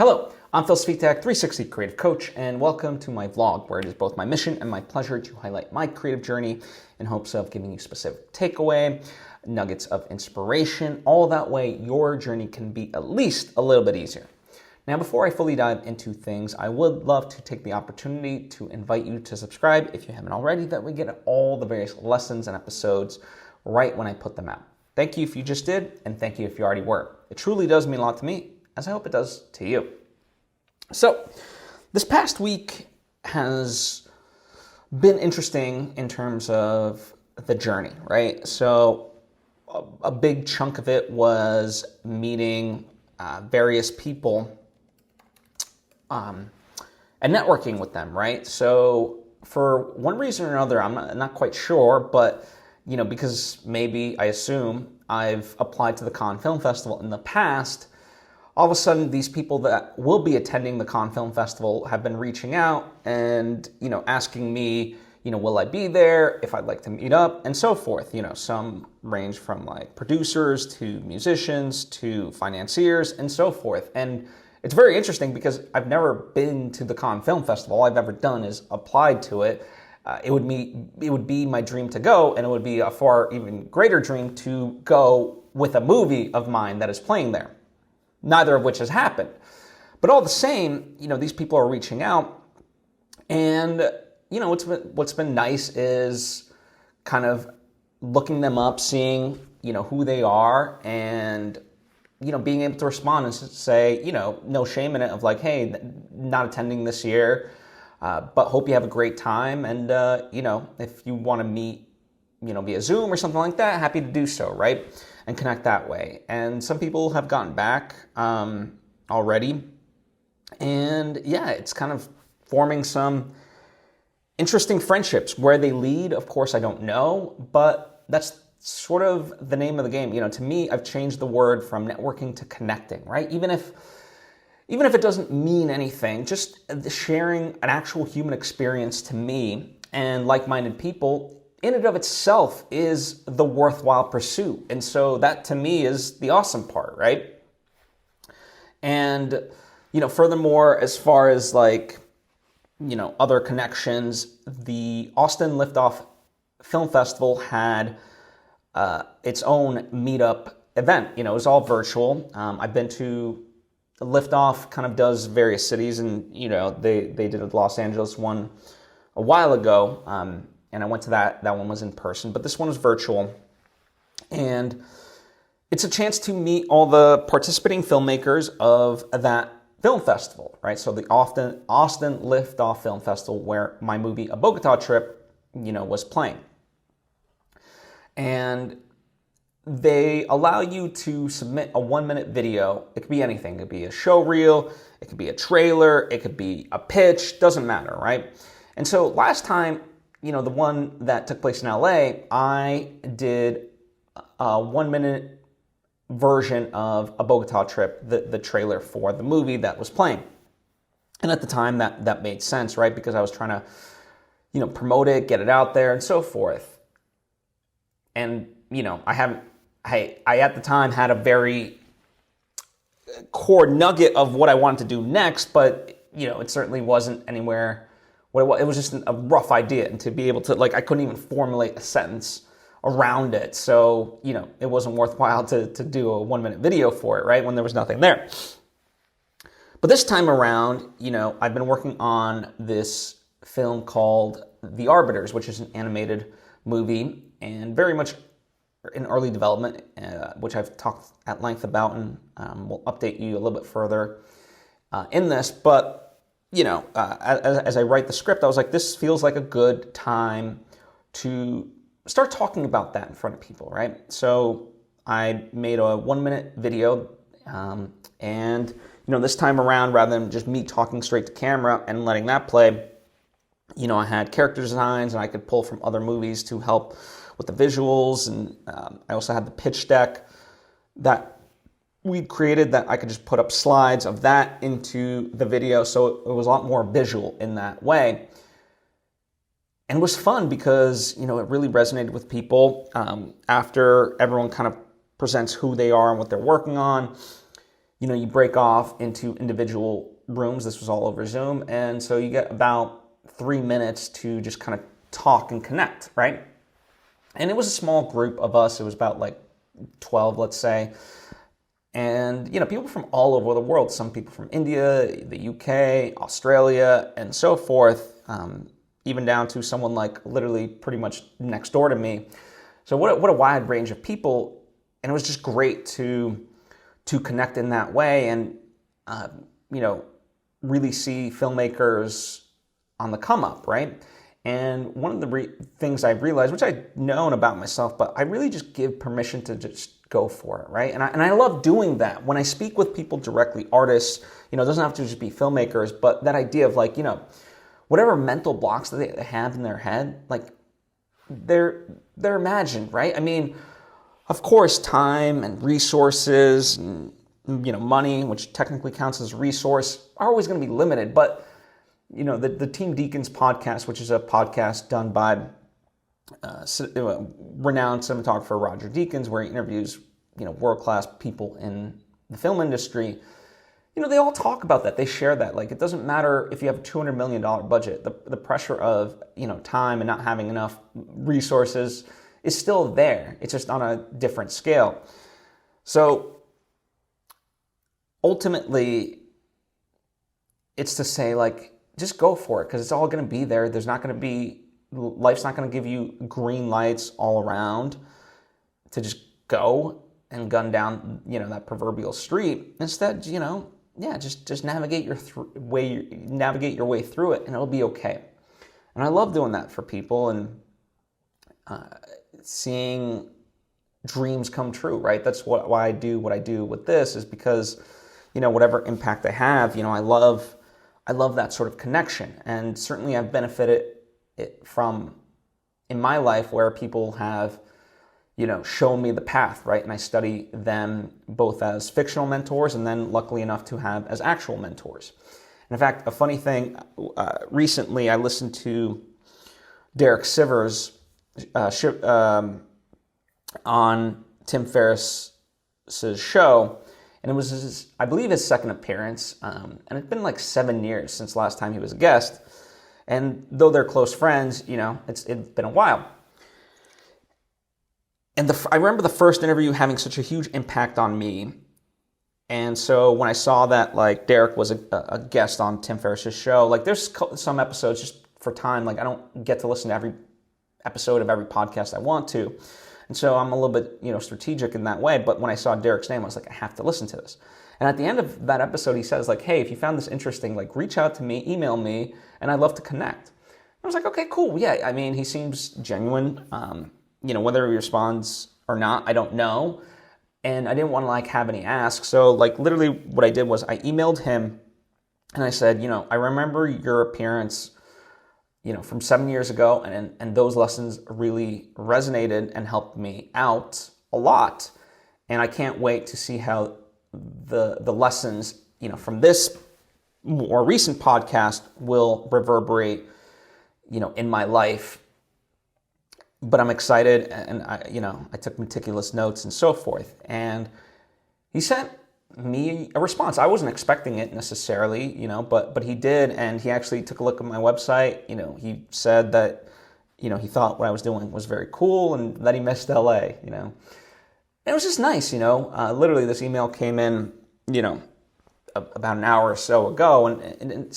Hello, I'm Svitek, 360 Creative Coach, and welcome to my vlog, where it is both my mission and my pleasure to highlight my creative journey in hopes of giving you specific takeaway, nuggets of inspiration, all that way your journey can be at least a little bit easier. Now, before I fully dive into things, I would love to take the opportunity to invite you to subscribe if you haven't already, that we get all the various lessons and episodes right when I put them out. Thank you if you just did, and thank you if you already were. It truly does mean a lot to me, as I hope it does to you. So, this past week has been interesting in terms of the journey, right? So, a big chunk of it was meeting various people and networking with them, right? So, for one reason or another, I'm not quite sure, but because maybe I assume I've applied to the Cannes Film Festival in the past, all of a sudden these people that will be attending the Cannes Film Festival have been reaching out and, asking me, will I be there, if I'd like to meet up, and so forth. Some range from like producers to musicians to financiers and so forth. And it's very interesting because I've never been to the Cannes Film Festival. All I've ever done is applied to it. It would be my dream to go, and it would be a far even greater dream to go with a movie of mine that is playing there. Neither of which has happened. But all the same, these people are reaching out, and what's been nice is kind of looking them up, seeing who they are, and being able to respond and say no shame in it of like, hey, not attending this year, but hope you have a great time, and if you want to meet via Zoom or something like that, happy to do so, right? And connect that way. And some people have gotten back already. And yeah, it's kind of forming some interesting friendships. Where they lead, of course, I don't know, but that's sort of the name of the game. To me, I've changed the word from networking to connecting, right? Even if it doesn't mean anything, just sharing an actual human experience to me and like-minded people in and of itself is the worthwhile pursuit. And so that to me is the awesome part, right? And, furthermore, as far as like, other connections, the Austin Liftoff Film Festival had its own meetup event. It was all virtual. I've been to Liftoff, kind of does various cities, and, they did a Los Angeles one a while ago. And I went to that one was in person, but this one was virtual. And it's a chance to meet all the participating filmmakers of that film festival, right? So the Austin Liftoff Film Festival, where my movie, A Bogota Trip, was playing. And they allow you to submit a 1-minute video. It could be anything. It could be a show reel. It could be a trailer. It could be a pitch. Doesn't matter, right? And so last time, the one that took place in LA, I did a 1-minute version of A Bogota Trip, the trailer for the movie that was playing. And at the time that made sense, right? Because I was trying to, promote it, get it out there and so forth. And, I at the time had a very core nugget of what I wanted to do next, but, it certainly wasn't anywhere. It was just a rough idea, and to be able to, I couldn't even formulate a sentence around it. So, it wasn't worthwhile to do a 1-minute video for it, right? When there was nothing there. But this time around, I've been working on this film called The Arbiters, which is an animated movie and very much in early development, which I've talked at length about, and we'll update you a little bit further in this. But as I write the script, I was like, this feels like a good time to start talking about that in front of people, right? So I made a 1-minute video, and this time around, rather than just me talking straight to camera and letting that play, I had character designs, and I could pull from other movies to help with the visuals, and I also had the pitch deck that we'd created that I could just put up slides of that into the video, so it was a lot more visual in that way. And it was fun because, it really resonated with people. After everyone kind of presents who they are and what they're working on, you break off into individual rooms. This was all over Zoom. And so you get about 3 minutes to just kind of talk and connect, right? And it was a small group of us. It was about like 12, let's say. And, people from all over the world, some people from India, the UK, Australia, and so forth, even down to someone like literally pretty much next door to me. So what a wide range of people. And it was just great to connect in that way and, really see filmmakers on the come up, right? And one of the things I've realized, which I'd known about myself, but I really just give permission to just go for it, right? And I love doing that. When I speak with people directly, artists, it doesn't have to just be filmmakers, but that idea of like, whatever mental blocks that they have in their head, like they're imagined, right? I mean, of course, time and resources and, money, which technically counts as a resource, are always going to be limited. But, the Team Deacons podcast, which is a podcast done by renowned cinematographer Roger Deakins, where he interviews, world-class people in the film industry, they all talk about that. They share that. Like, it doesn't matter if you have a $200 million budget. The pressure of, time and not having enough resources is still there. It's just on a different scale. So ultimately, it's to say, like, just go for it, because it's all going to be there. There's not going to be, life's not going to give you green lights all around to just go and gun down, that proverbial street. Instead, just navigate your way through it, and it'll be okay. And I love doing that for people and seeing dreams come true, right? That's why I do what I do with this, is because, whatever impact I have, I love that sort of connection. And certainly I've benefited from in my life where people have, shown me the path, right? And I study them both as fictional mentors and then luckily enough to have as actual mentors. And in fact, a funny thing, recently I listened to Derek Sivers on Tim Ferriss's show, and it was I believe his second appearance, and it's been like 7 years since last time he was a guest. And though they're close friends, it's been a while. And I remember the first interview having such a huge impact on me. And so when I saw that, like, Derek was a guest on Tim Ferriss's show, like, there's some episodes just for time, like, I don't get to listen to every episode of every podcast I want to. And so I'm a little bit, strategic in that way. But when I saw Derek's name, I was like, I have to listen to this. And at the end of that episode, he says, like, hey, if you found this interesting, like, reach out to me, email me, and I'd love to connect. I was like, okay, cool. Yeah, I mean, he seems genuine. Whether he responds or not, I don't know. And I didn't want to, like, have any asks. So, like, literally what I did was I emailed him and I said, I remember your appearance, from 7 years ago, and those lessons really resonated and helped me out a lot. And I can't wait to see how the lessons, from this more recent podcast will reverberate, in my life. But I'm excited, and I took meticulous notes and so forth. And he sent me a response. I wasn't expecting it necessarily, but he did, and he actually took a look at my website. He said that, he thought what I was doing was very cool, and that he missed LA. And it was just nice, Literally, this email came in, about an hour or so ago, and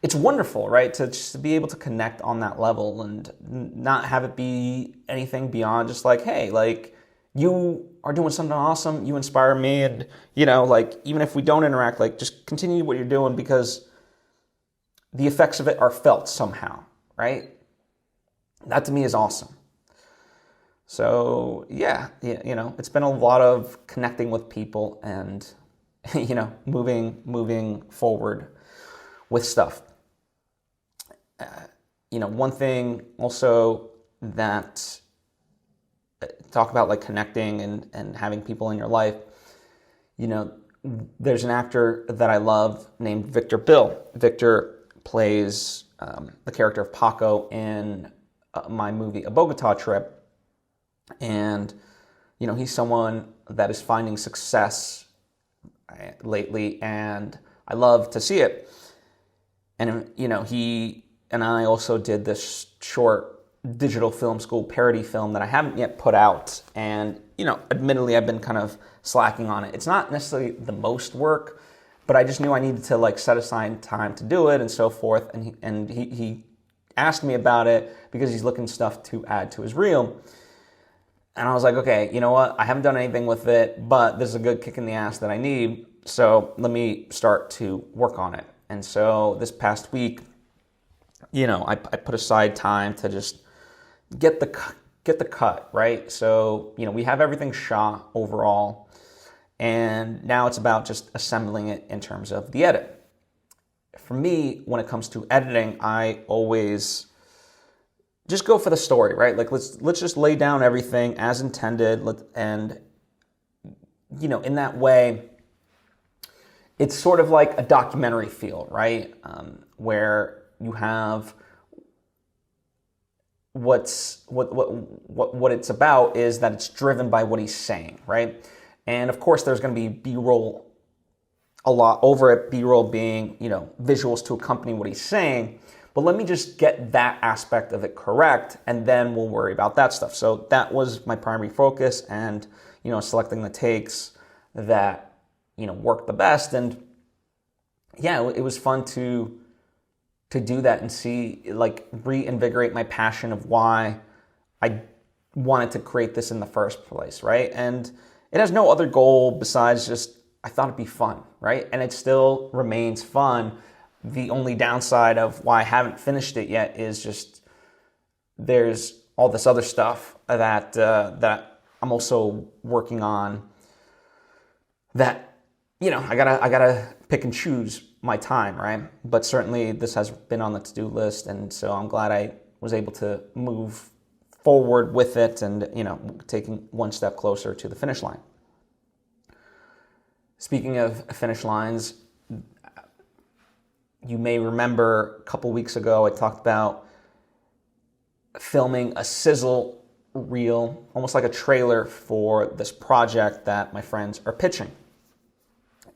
it's wonderful, right? To just be able to connect on that level and not have it be anything beyond just like, hey, like, you are doing something awesome. You inspire me. And, like, even if we don't interact, like, just continue what you're doing, because the effects of it are felt somehow, right? That to me is awesome. So, yeah, it's been a lot of connecting with people and, moving forward with stuff. One thing also that talk about, like, connecting and having people in your life, there's an actor that I love named Victor Bill. Victor plays the character of Paco in my movie A Bogota Trip. And, he's someone that is finding success lately, and I love to see it. And, he and I also did this short digital film school parody film that I haven't yet put out. And, admittedly, I've been kind of slacking on it. It's not necessarily the most work, but I just knew I needed to like set aside time to do it and so forth. And he asked me about it because he's looking stuff to add to his reel. And I was like, okay, you know what? I haven't done anything with it, but this is a good kick in the ass that I need. So let me start to work on it. And so this past week, I put aside time to just get the cut, right? So, we have everything shot overall, and now it's about just assembling it in terms of the edit. For me, when it comes to editing, I always just go for the story, right? Like let's just lay down everything as intended, and in that way, it's sort of like a documentary feel, right? Where you have what it's about is that it's driven by what he's saying, right? And of course, there's going to be B-roll a lot over it. B-roll being visuals to accompany what he's saying. But let me just get that aspect of it correct, and then we'll worry about that stuff. So that was my primary focus, and selecting the takes that worked the best. And yeah, it was fun to do that and see, like, reinvigorate my passion of why I wanted to create this in the first place, right? And it has no other goal besides just I thought it'd be fun, right? And it still remains fun. The only downside of why I haven't finished it yet is just there's all this other stuff that I'm also working on that I gotta pick and choose my time, right? But certainly this has been on the to-do list, and so I'm glad I was able to move forward with it and taking one step closer to the finish line. Speaking of finish lines, you may remember a couple weeks ago I talked about filming a sizzle reel, almost like a trailer for this project that my friends are pitching.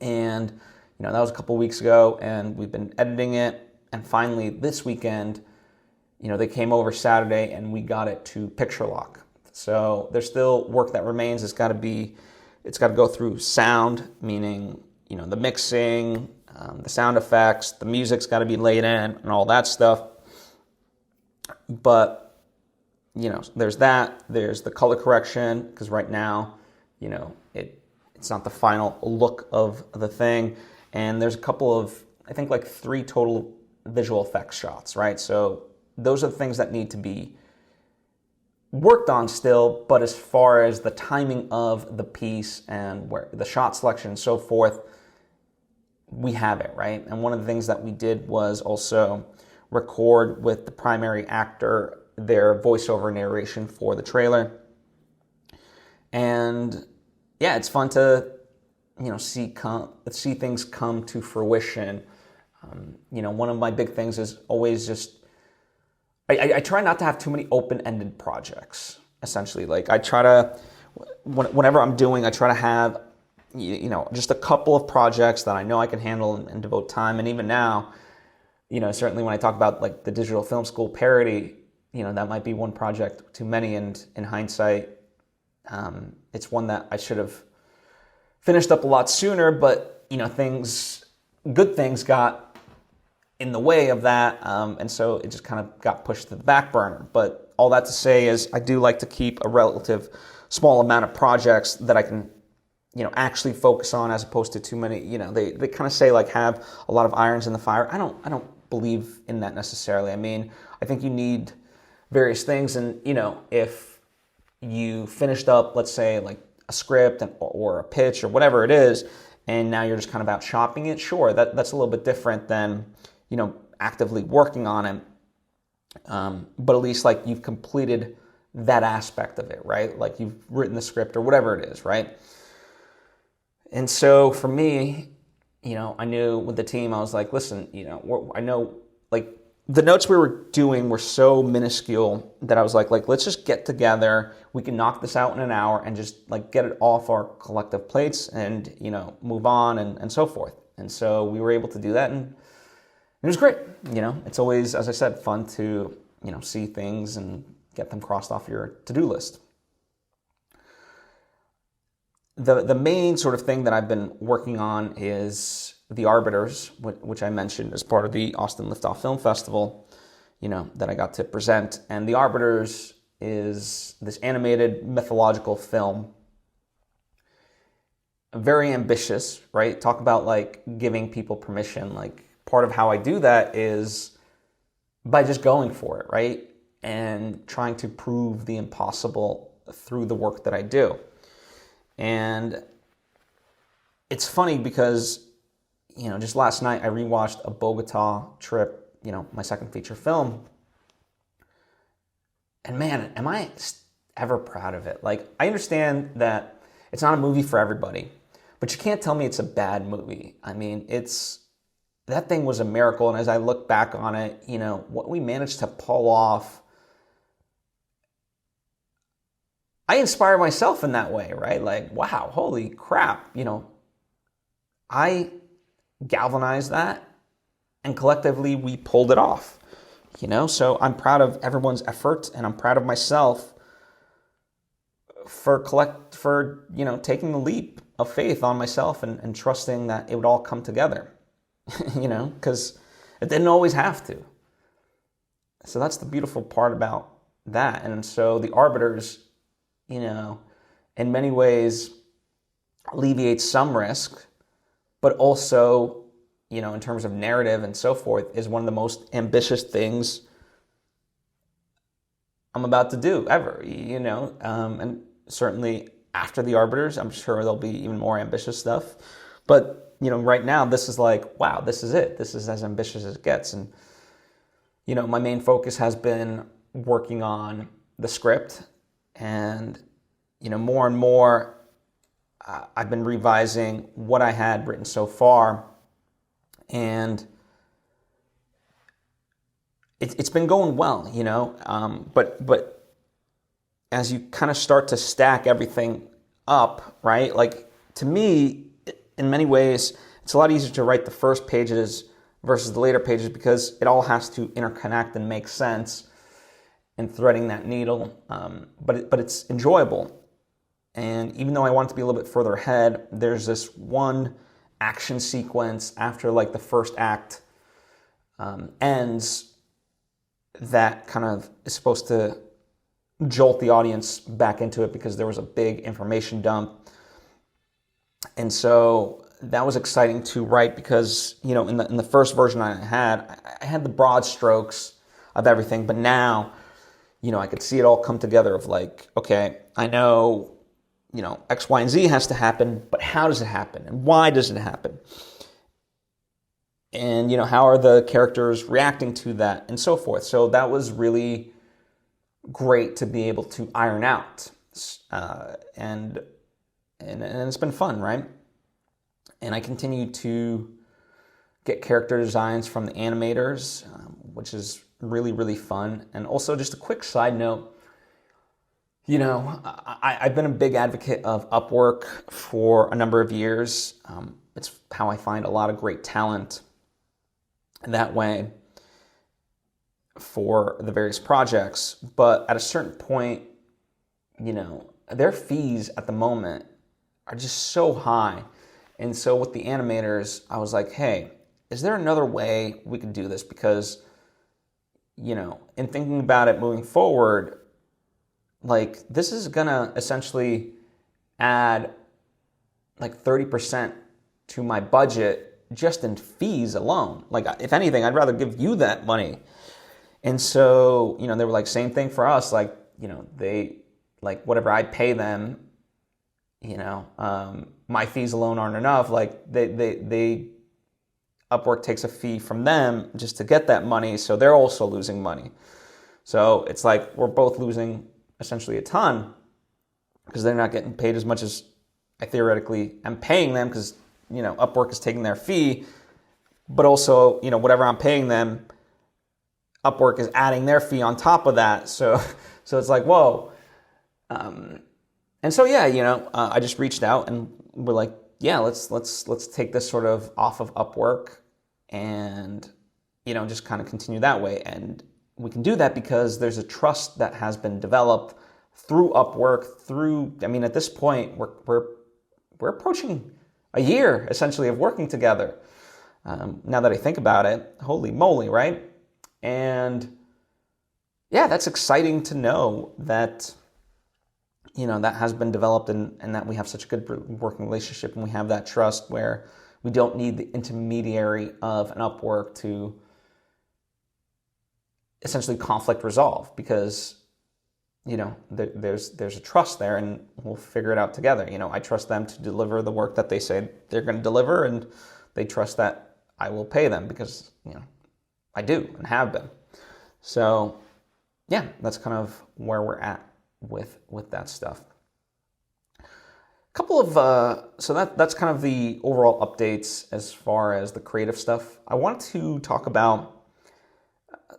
And that was a couple weeks ago, and we've been editing it. And finally, this weekend, they came over Saturday, and we got it to picture lock. So there's still work that remains. It's got to go through sound, meaning the mixing, the sound effects, the music's got to be laid in, and all that stuff. But there's that. There's the color correction, because right now, it's not the final look of the thing. And there's a couple of, I think like 3 total visual effects shots, right? So those are the things that need to be worked on still, but as far as the timing of the piece and where the shot selection and so forth, we have it, right? And one of the things that we did was also record with the primary actor their voiceover narration for the trailer. And yeah, it's fun to see things come to fruition. One of my big things is always just I try not to have too many open-ended projects. Essentially, like I try to whenever I'm doing, I try to have just a couple of projects that I know I can handle and devote time. And even now, certainly when I talk about like the digital film school parody, that might be one project too many. And in hindsight, it's one that I should have finished up a lot sooner, but good things got in the way of that, and so it just kind of got pushed to the back burner. But all that to say is I do like to keep a relative small amount of projects that I can actually focus on, as opposed to too many. They kind of say like have a lot of irons in the fire. I don't believe in that necessarily. I mean, I think you need various things, and if you finished up, let's say like a script or a pitch or whatever it is, and now you're just kind of out shopping it, sure, that's a little bit different than actively working on it, but at least like you've completed that aspect of it, right? Like you've written the script or whatever it is, right? And so for me, I knew with the team, I was like, listen, I know like the notes we were doing were so minuscule that I was like, let's just get together. We can knock this out in an hour and just like get it off our collective plates and, move on and so forth. And so we were able to do that, and it was great. It's always, as I said, fun to, see things and get them crossed off your to-do list. The main sort of thing that I've been working on is The Arbiters, which I mentioned as part of the Austin Liftoff Film Festival, that I got to present. And The Arbiters is this animated mythological film. Very ambitious, right? Talk about like giving people permission. Like part of how I do that is by just going for it, right? And trying to prove the impossible through the work that I do. And it's funny because, just last night I rewatched A Bogota Trip, my second feature film. And man, am I ever proud of it. Like, I understand that it's not a movie for everybody, but you can't tell me it's a bad movie. I mean, that thing was a miracle. And as I look back on it, what we managed to pull off, I inspire myself in that way, right? Like, wow, holy crap, I galvanized that and collectively we pulled it off, So I'm proud of everyone's effort and I'm proud of myself for taking the leap of faith on myself and trusting that it would all come together, because it didn't always have to. So that's the beautiful part about that. And so The Arbiters, in many ways alleviates some risk, but also, in terms of narrative and so forth, is one of the most ambitious things I'm about to do ever, and certainly after The Arbiters, I'm sure there'll be even more ambitious stuff. But, right now, this is like, wow, this is it. This is as ambitious as it gets. And, my main focus has been working on the script. And, more and more, I've been revising what I had written so far. And it's been going well, but as you kind of start to stack everything up, right? Like, to me, in many ways, it's a lot easier to write the first pages versus the later pages because it all has to interconnect and make sense in threading that needle. But it's enjoyable. And even though I want it to be a little bit further ahead, there's this one action sequence after like the first act ends that kind of is supposed to jolt the audience back into it because there was a big information dump. And so that was exciting to write because, in the first version I had the broad strokes of everything, but now, I could see it all come together of like, okay, I know, X, Y, and Z has to happen, but how does it happen? And why does it happen? And, how are the characters reacting to that and so forth? So that was really great to be able to iron out. And it's been fun, right? And I continue to get character designs from the animators, which is really, really fun. And also just a quick side note, I've been a big advocate of Upwork for a number of years. It's how I find a lot of great talent that way for the various projects. But at a certain point, their fees at the moment are just so high. And so with the animators, I was like, hey, is there another way we could do this? Because, in thinking about it moving forward, like, this is going to essentially add like 30% to my budget just in fees alone. Like, if anything, I'd rather give you that money. And so, they were like, same thing for us. Like, they, like, whatever I pay them, my fees alone aren't enough. Like, they Upwork takes a fee from them just to get that money. So they're also losing money. So it's like, we're both losing essentially a ton because they're not getting paid as much as I theoretically am paying them because, Upwork is taking their fee, but also, whatever I'm paying them, Upwork is adding their fee on top of that. So it's like, whoa. And so, yeah, I just reached out and we're like, yeah, let's take this sort of off of Upwork and, just kind of continue that way. And we can do that because there's a trust that has been developed through Upwork, at this point, we're approaching a year, essentially, of working together. Now that I think about it, holy moly, right? And yeah, that's exciting to know that, that has been developed and that we have such a good working relationship and we have that trust where we don't need the intermediary of an Upwork to essentially conflict resolve because, there's a trust there and we'll figure it out together. I trust them to deliver the work that they say they're going to deliver and they trust that I will pay them because, I do and have been. So yeah, that's kind of where we're at with that stuff. Couple of so that's kind of the overall updates as far as the creative stuff. I want to talk about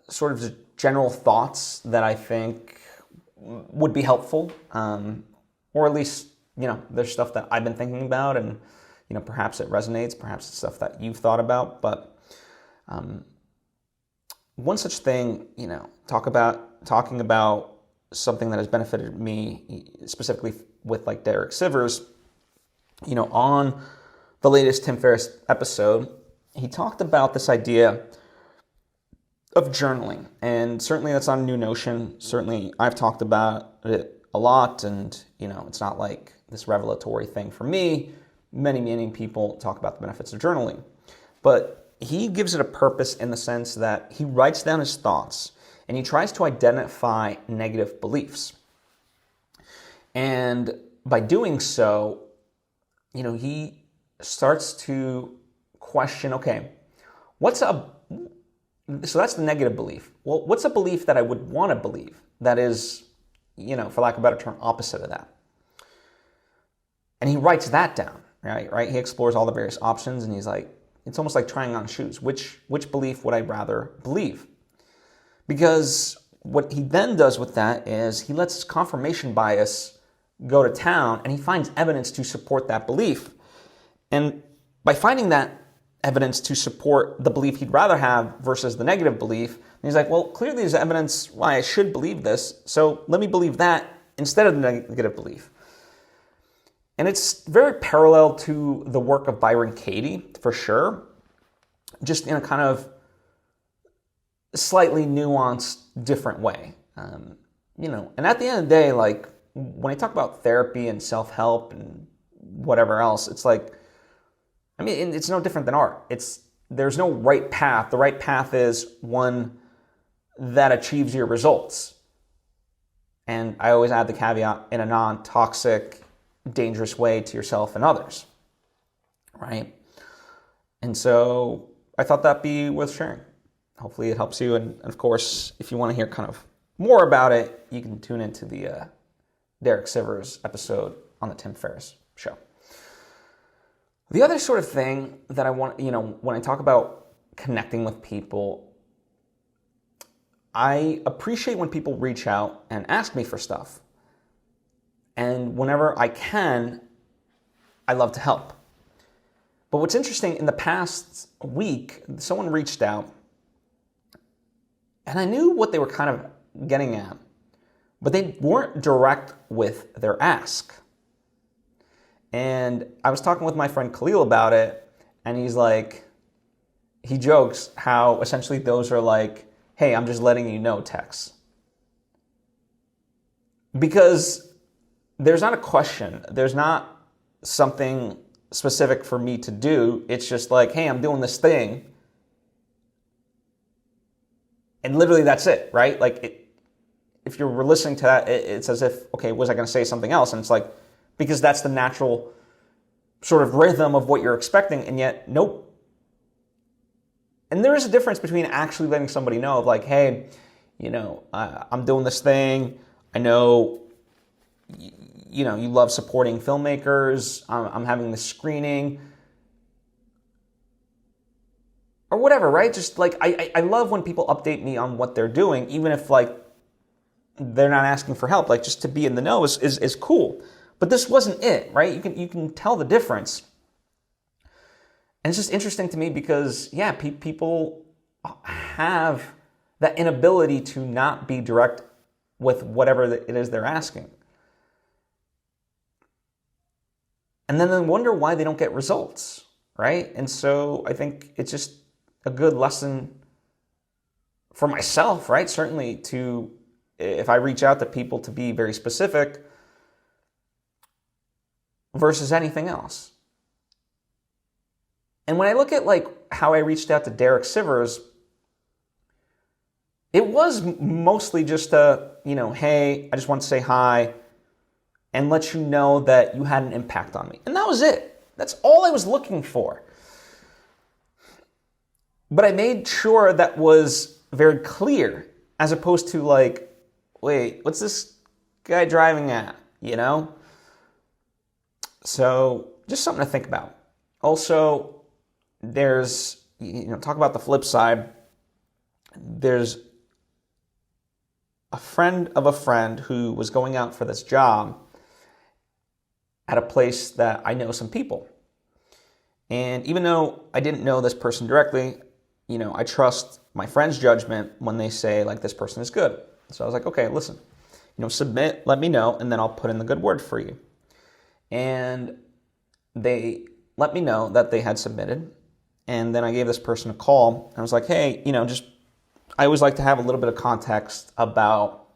sort of the general thoughts that I think would be helpful, or at least there's stuff that I've been thinking about, and perhaps it resonates, perhaps it's stuff that you've thought about. But one such thing, talking about something that has benefited me specifically with like Derek Sivers, on the latest Tim Ferriss episode, he talked about this idea of journaling. And certainly that's not a new notion. Certainly I've talked about it a lot, and it's not like this revelatory thing for me. Many people talk about the benefits of journaling. But he gives it a purpose in the sense that he writes down his thoughts and he tries to identify negative beliefs. And by doing so, he starts to question, okay, so that's the negative belief. Well, what's a belief that I would want to believe that is, for lack of a better term, opposite of that? And he writes that down, right? He explores all the various options and he's like, it's almost like trying on shoes. Which belief would I rather believe? Because what he then does with that is he lets his confirmation bias go to town and he finds evidence to support that belief. And by finding that evidence to support the belief he'd rather have versus the negative belief, he's like, well, clearly there's evidence why I should believe this, so let me believe that instead of the negative belief. And it's very parallel to the work of Byron Katie, for sure, just in a kind of slightly nuanced, different way. And at the end of the day, like, when I talk about therapy and self-help and whatever else, it's like, it's no different than art. There's no right path. The right path is one that achieves your results. And I always add the caveat, in a non-toxic, dangerous way to yourself and others, right? And so I thought that'd be worth sharing. Hopefully it helps you. And of course, if you want to hear kind of more about it, you can tune into the Derek Sivers episode on the Tim Ferriss show. The other sort of thing that I want, when I talk about connecting with people, I appreciate when people reach out and ask me for stuff. And whenever I can, I love to help. But what's interesting, in the past week, someone reached out and I knew what they were kind of getting at, but they weren't direct with their ask. And I was talking with my friend Khalil about it, and he jokes how essentially those are like, hey, I'm just letting you know texts. Because there's not a question, there's not something specific for me to do, it's just like, hey, I'm doing this thing. And literally that's it, right? Like, if you're listening to that, it's as if, okay, was I going to say something else? And it's like, because that's the natural sort of rhythm of what you're expecting, and yet, nope. And there is a difference between actually letting somebody know of like, hey, I'm doing this thing. I know, you love supporting filmmakers. I'm having this screening. Or whatever, right? Just like, I love when people update me on what they're doing, even if like they're not asking for help. Like, just to be in the know is cool. But this wasn't it, right? You can tell the difference. And it's just interesting to me because, yeah, people have that inability to not be direct with whatever it is they're asking. And then they wonder why they don't get results, right? And so I think it's just a good lesson for myself, right? Certainly to, if I reach out to people, to be very specific versus anything else. And when I look at like how I reached out to Derek Sivers, it was mostly just hey, I just want to say hi and let you know that you had an impact on me. And that was it. That's all I was looking for. But I made sure that was very clear, as opposed to like, wait, what's this guy driving at, So just something to think about. Also, there's, talk about the flip side. There's a friend of a friend who was going out for this job at a place that I know some people. And even though I didn't know this person directly, I trust my friend's judgment when they say like, this person is good. So I was like, okay, listen, submit, let me know, and then I'll put in the good word for you. And they let me know that they had submitted. And then I gave this person a call. I was like, hey, I always like to have a little bit of context about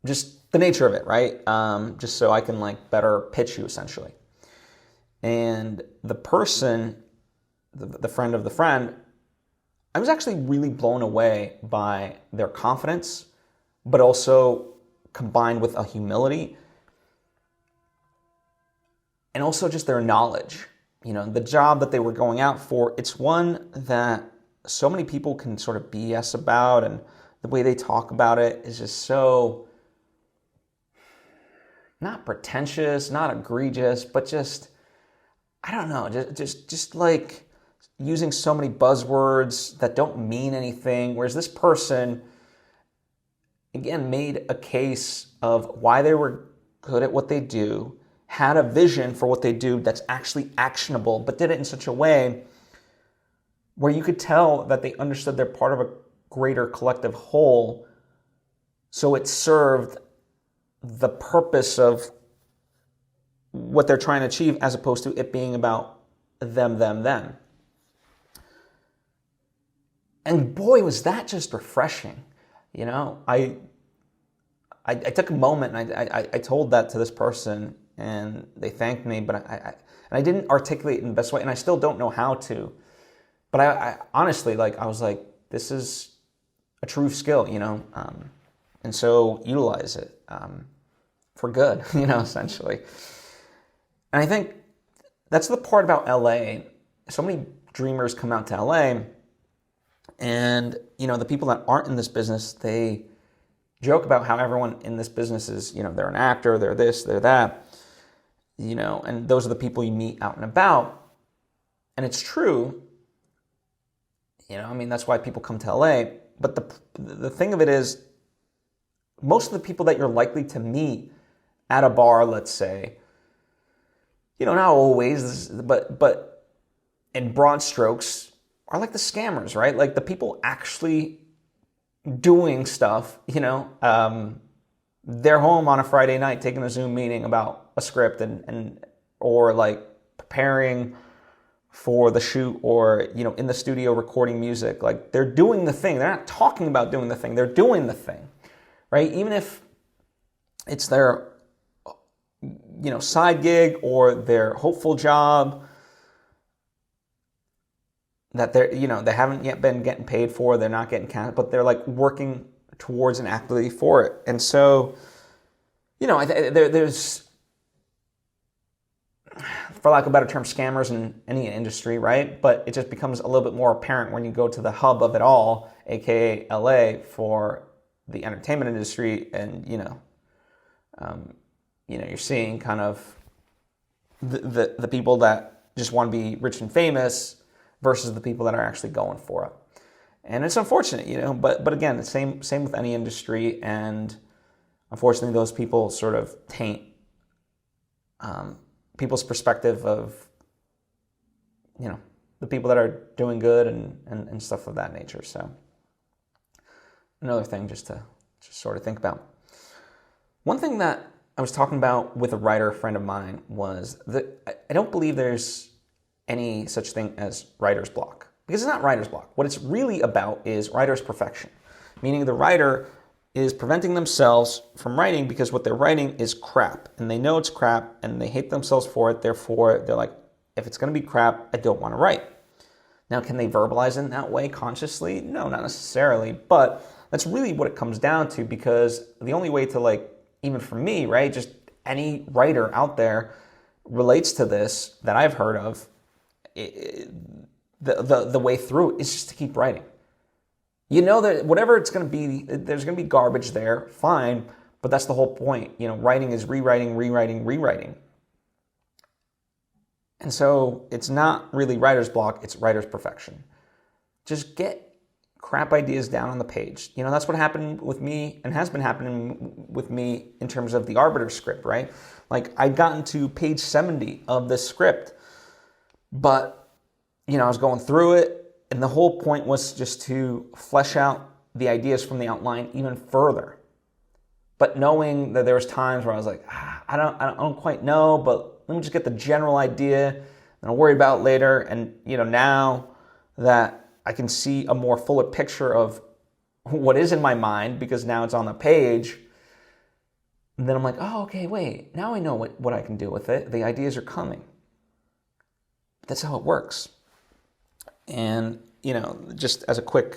just the nature of it, right? Just so I can like better pitch you essentially. And the person, the friend of the friend, I was actually really blown away by their confidence, but also combined with a humility and also just their knowledge. The job that they were going out for, it's one that so many people can sort of BS about, and the way they talk about it is just so not pretentious, not egregious, but just, I don't know, just like using so many buzzwords that don't mean anything. Whereas this person, again, made a case of why they were good at what they do, had a vision for what they do that's actually actionable, but did it in such a way where you could tell that they understood they're part of a greater collective whole. So it served the purpose of what they're trying to achieve, as opposed to it being about them. And boy, was that just refreshing. I took a moment and I told that to this person, and they thanked me, but I didn't articulate it in the best way, and I still don't know how to. But I honestly, I was like, this is a true skill, and so utilize it for good, essentially. And I think that's the part about LA. So many dreamers come out to LA, and, the people that aren't in this business, they joke about how everyone in this business is, they're an actor, they're this, they're that, and those are the people you meet out and about. And it's true. That's why people come to LA. But the thing of it is, most of the people that you're likely to meet at a bar, let's say, not always, but in broad strokes, are like the scammers, right? Like the people actually doing stuff, they're home on a Friday night taking a Zoom meeting about a script or like preparing for the shoot, or, in the studio recording music. Like, they're doing the thing. They're not talking about doing the thing. They're doing the thing, right? Even if it's their, side gig or their hopeful job that they haven't yet been getting paid for, they're not getting counted, but they're like working towards and actively for it. And so, there's, for lack of a better term, scammers in any industry, right? But it just becomes a little bit more apparent when you go to the hub of it all, aka LA, for the entertainment industry, and you're seeing kind of the people that just want to be rich and famous, versus the people that are actually going for it. And it's unfortunate, but again, the same with any industry, and unfortunately those people sort of taint people's perspective of, the people that are doing good and stuff of that nature. So another thing just to sort of think about. One thing that I was talking about with a writer friend of mine was that I don't believe there's any such thing as writer's block. Because it's not writer's block. What it's really about is writer's perfection. Meaning the writer is preventing themselves from writing because what they're writing is crap. And they know it's crap and they hate themselves for it. Therefore, they're like, if it's going to be crap, I don't want to write. Now, can they verbalize in that way consciously? No, not necessarily. But that's really what it comes down to, because the only way to, even for me, right, just any writer out there relates to this that I've heard of, the way through is just to keep writing. You know that whatever it's going to be, there's going to be garbage there, fine, but that's the whole point. Writing is rewriting, rewriting, rewriting. And so it's not really writer's block, it's writer's perfection. Just get crap ideas down on the page. That's what happened with me and has been happening with me in terms of the Arbiter script, right? I'd gotten to page 70 of this script, but I was going through it, and the whole point was just to flesh out the ideas from the outline even further. But knowing that there was times where I was like, I don't quite know, but let me just get the general idea, and I'll worry about it later. And now that I can see a more fuller picture of what is in my mind, because now it's on the page, and then I'm like, oh, okay, wait, now I know what I can do with it. The ideas are coming. That's how it works. And, just as a quick,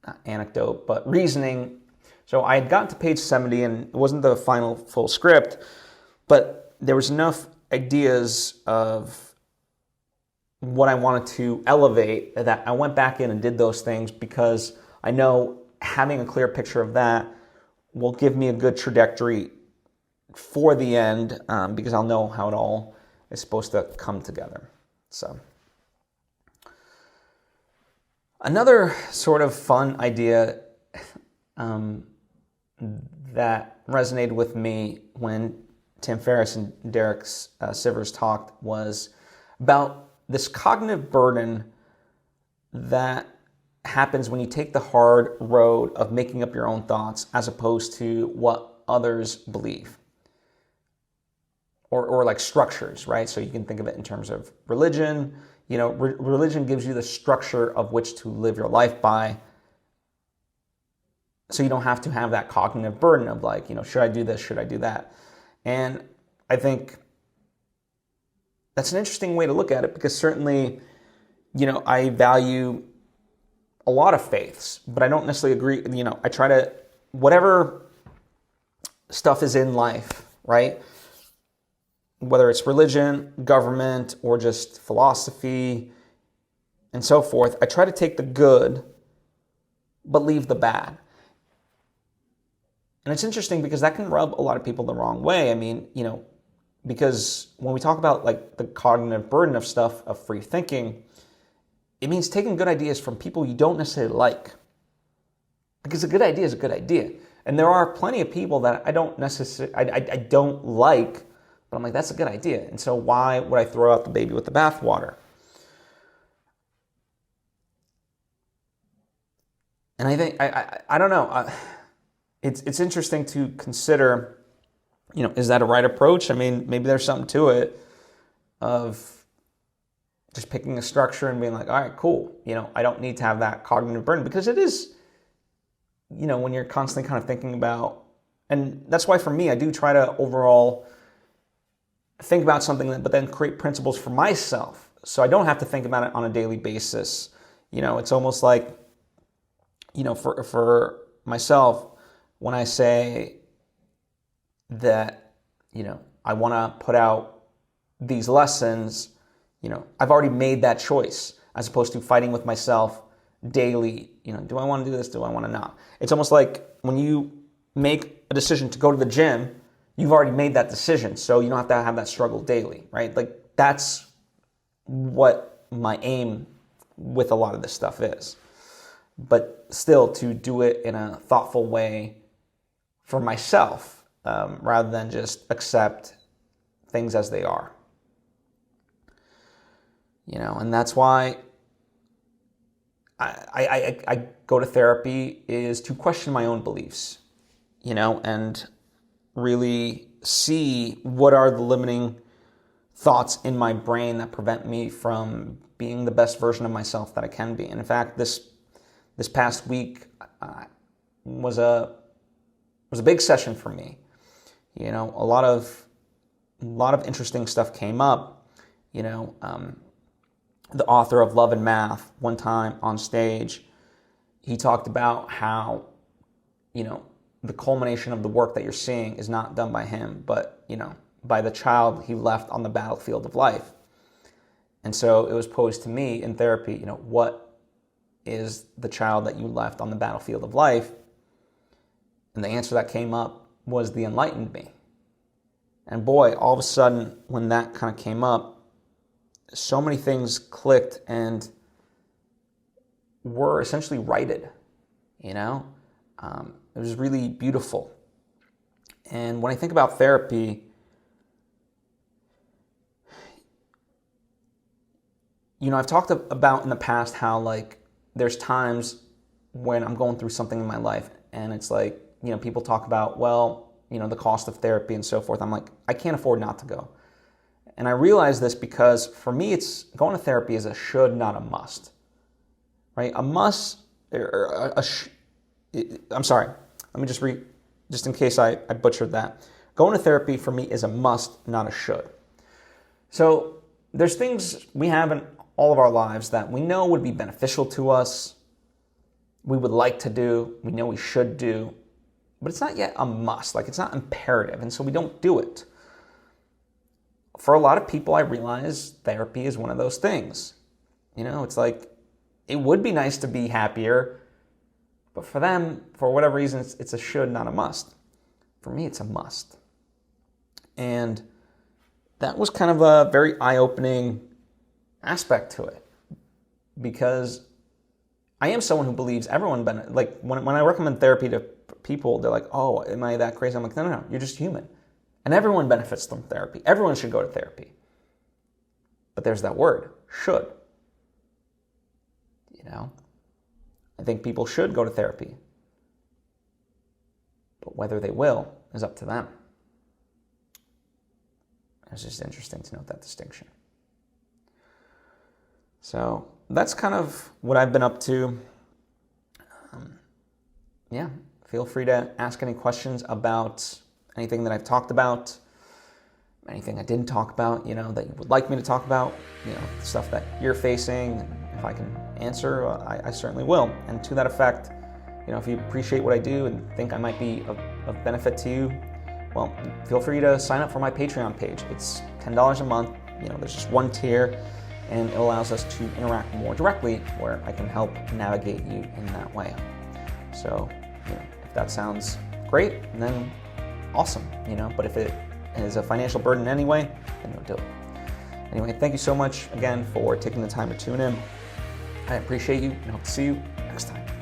not anecdote, but reasoning. So I had gotten to page 70 and it wasn't the final full script, but there was enough ideas of what I wanted to elevate that I went back in and did those things, because I know having a clear picture of that will give me a good trajectory for the end, because I'll know how it all is supposed to come together. So another sort of fun idea that resonated with me when Tim Ferriss and Derek Sivers talked was about this cognitive burden that happens when you take the hard road of making up your own thoughts as opposed to what others believe. Or like structures, right? So you can think of it in terms of religion. Religion gives you the structure of which to live your life by. So you don't have to have that cognitive burden of should I do this? Should I do that? And I think that's an interesting way to look at it, because certainly, I value a lot of faiths, but I don't necessarily agree. I try to, whatever stuff is in life, right? Whether it's religion, government, or just philosophy, and so forth, I try to take the good, but leave the bad. And it's interesting because that can rub a lot of people the wrong way. I mean, because when we talk about the cognitive burden of stuff, of free thinking, it means taking good ideas from people you don't necessarily like. Because a good idea is a good idea. And there are plenty of people that I don't necessarily, I don't like, but I'm like, that's a good idea. And so why would I throw out the baby with the bathwater? And I think, I don't know. It's interesting to consider, is that a right approach? I mean, maybe there's something to it of just picking a structure and being like, all right, cool. I don't need to have that cognitive burden, because it is, when you're constantly kind of thinking about, and that's why for me, I do try to overall think about something, but then create principles for myself, so I don't have to think about it on a daily basis. It's almost like, for myself, when I say that, I want to put out these lessons, I've already made that choice, as opposed to fighting with myself daily. Do I want to do this? Do I want to not? It's almost like when you make a decision to go to the gym, you've already made that decision, so you don't have to have that struggle daily, right? That's what my aim with a lot of this stuff is. But still, to do it in a thoughtful way for myself, rather than just accept things as they are. And that's why I go to therapy, is to question my own beliefs, and really see what are the limiting thoughts in my brain that prevent me from being the best version of myself that I can be. And in fact, this past week was a big session for me. A lot of interesting stuff came up. The author of Love and Math, one time on stage, he talked about how, the culmination of the work that you're seeing is not done by him, but, by the child he left on the battlefield of life. And so it was posed to me in therapy, what is the child that you left on the battlefield of life? And the answer that came up was the enlightened me. And boy, all of a sudden, when that kind of came up, so many things clicked and were essentially righted, It was really beautiful. And when I think about therapy, I've talked about in the past how, there's times when I'm going through something in my life and it's people talk about, the cost of therapy and so forth. I'm like, I can't afford not to go. And I realize this because for me, it's going to therapy is a should, not a must, right? A must, I'm sorry. Let me just in case I butchered that. Going to therapy for me is a must, not a should. So there's things we have in all of our lives that we know would be beneficial to us, we would like to do, we know we should do, but it's not yet a must. It's not imperative, and so we don't do it. For a lot of people, I realize therapy is one of those things. It's it would be nice to be happier, but for them, for whatever reason, it's a should, not a must. For me, it's a must. And that was kind of a very eye-opening aspect to it, because I am someone who believes everyone, when I recommend therapy to people, they're like, oh, am I that crazy? I'm like, no, you're just human. And everyone benefits from therapy. Everyone should go to therapy. But there's that word, should. I think people should go to therapy. But whether they will is up to them. It's just interesting to note that distinction. So that's kind of what I've been up to. Feel free to ask any questions about anything that I've talked about, anything I didn't talk about, that you would like me to talk about, stuff that you're facing. If I can answer, I certainly will. And to that effect, if you appreciate what I do and think I might be of benefit to you, well, feel free to sign up for my Patreon page. It's $10 a month. There's just one tier, and it allows us to interact more directly, where I can help navigate you in that way. So, if that sounds great, then awesome, but if it is a financial burden anyway, then don't do it. Anyway, thank you so much again for taking the time to tune in. I appreciate you and hope to see you next time.